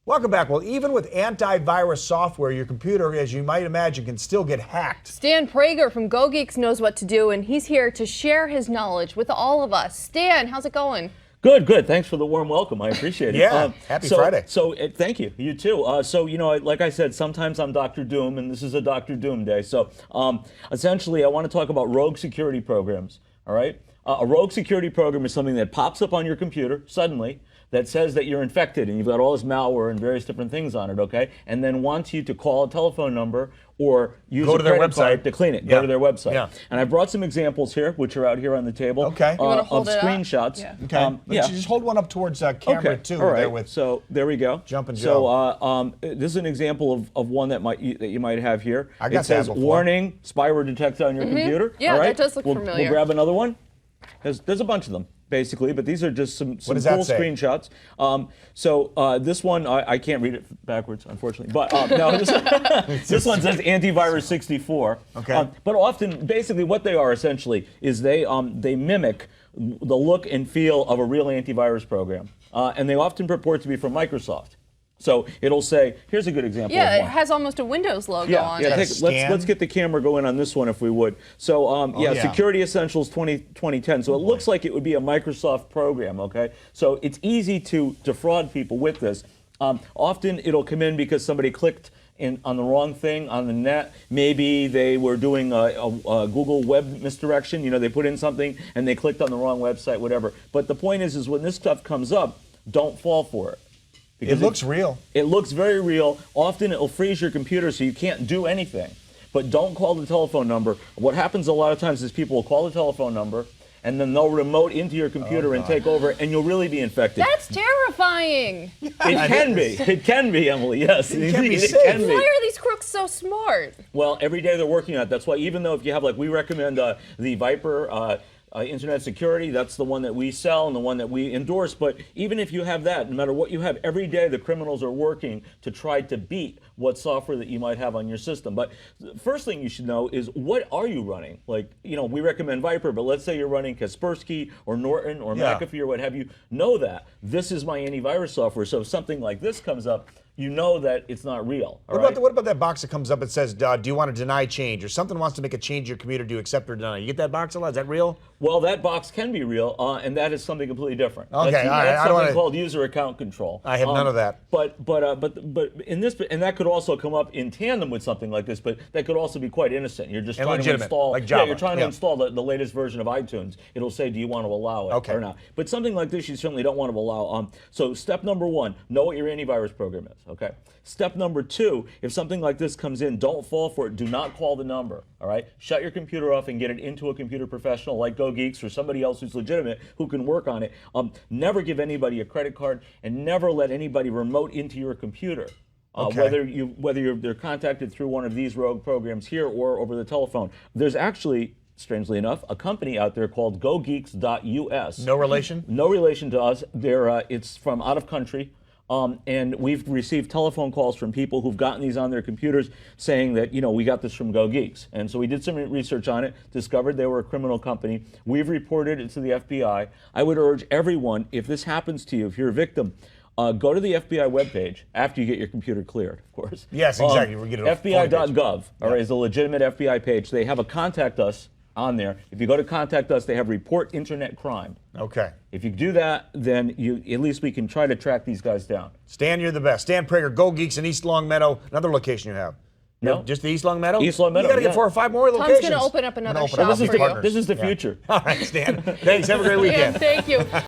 Welcome back. Well, even with antivirus software, your computer, as you might imagine, can still get hacked. Stan Prager from GoGeeks knows what to do, and he's here to share his knowledge with all of us. Stan, how's it going? Good, good. Thanks for the warm welcome. I appreciate it. Yeah, happy Friday. Thank you. You too. Like I said, sometimes I'm Dr. Doom, and this is a Dr. Doom day. So, essentially, I want to talk about rogue security programs. All right? A rogue security program is something that pops up on your computer suddenly that says that you're infected and you've got all this malware and various different things on it, okay? And then wants you to call a telephone number or use a credit card to clean it. Go to their website. Yeah. And I brought some examples here, which are out here on the table, okay. You want to hold of it screenshots. Yeah. Okay. Yeah. Just hold one up towards camera too. All right. There with so there we go. Jumping Joe. Joe. This is an example of one that you might have here. I got it says that before. Warning: spyware detected on your computer. Yeah, all right? that does look familiar. We'll grab another one. There's a bunch of them, basically, but these are just some cool screenshots. This one, I can't read it backwards, unfortunately. But no, this one says antivirus 64. Okay. But often, basically, what they are essentially is they mimic the look and feel of a real antivirus program, and they often purport to be from Microsoft. So it'll say, here's a good example. Yeah, of it one. has almost a Windows logo on it. Let's get the camera going on this one if we would. So Security Essentials 2010. So it looks like it would be a Microsoft program, okay? So it's easy to defraud people with this. Often it'll come in because somebody clicked on the wrong thing on the net. Maybe they were doing a Google web misdirection. You know, they put in something and they clicked on the wrong website, whatever. But the point is when this stuff comes up, don't fall for it. It looks real. It looks very real. Often it'll freeze your computer so you can't do anything. But don't call the telephone number. What happens a lot of times is people will call the telephone number and then they'll remote into your computer and take over, and you'll really be infected. That's terrifying. It can be. It can be, Emily. Yes. It can be. Why are these crooks so smart? Well, every day they're working on it. That's why even though if you have, we recommend the Viper Internet Security, that's the one that we sell and the one that we endorse. But even if you have that, no matter what you have, every day the criminals are working to try to beat what software that you might have on your system. But the first thing you should know is, what are you running? We recommend Viper, but let's say you're running Kaspersky or Norton or McAfee or what have you. Know that this is my antivirus software. So if something like this comes up, you know that it's not real. What about that box that comes up that says, do you want to deny change? Or something wants to make a change to your computer, do you accept or deny? You get that box a lot? Is that real? Well, that box can be real, and that is something completely different. Okay, that's something called user account control. I have none of that. But in this, and that could also come up in tandem with something like this. But that could also be quite innocent. You're just trying to install, like Java. Yeah, you're trying to install the latest version of iTunes. It'll say, do you want to allow it or not? But something like this, you certainly don't want to allow. So step number one, know what your antivirus program is. Okay. Step number two, if something like this comes in, don't fall for it. Do not call the number, all right? Shut your computer off and get it into a computer professional like GoGeeks or somebody else who's legitimate who can work on it. Never give anybody a credit card, and never let anybody remote into your computer. Whether they're contacted through one of these rogue programs here or over the telephone. There's actually, strangely enough, a company out there called GoGeeks.us. No relation? No relation to us. It's from out of country. And we've received telephone calls from people who've gotten these on their computers saying that, we got this from GoGeeks. And so we did some research on it, discovered they were a criminal company. We've reported it to the FBI. I would urge everyone, if this happens to you, if you're a victim, go to the FBI webpage after you get your computer cleared, of course. Yes, exactly. FBI.gov is a legitimate FBI page. They have a contact us on there. If you go to contact us, they have report internet crime. Okay. If you do that, then at least we can try to track these guys down. Stan, you're the best. Stan Prager, GoGeeks in East Longmeadow. Another location you have. No. Just the East Longmeadow? East Longmeadow, You got to get 4 or 5 more locations. Tom's going to open up another shop for you. This is the future. All right, Stan. Thanks. Have a great weekend. Thank you.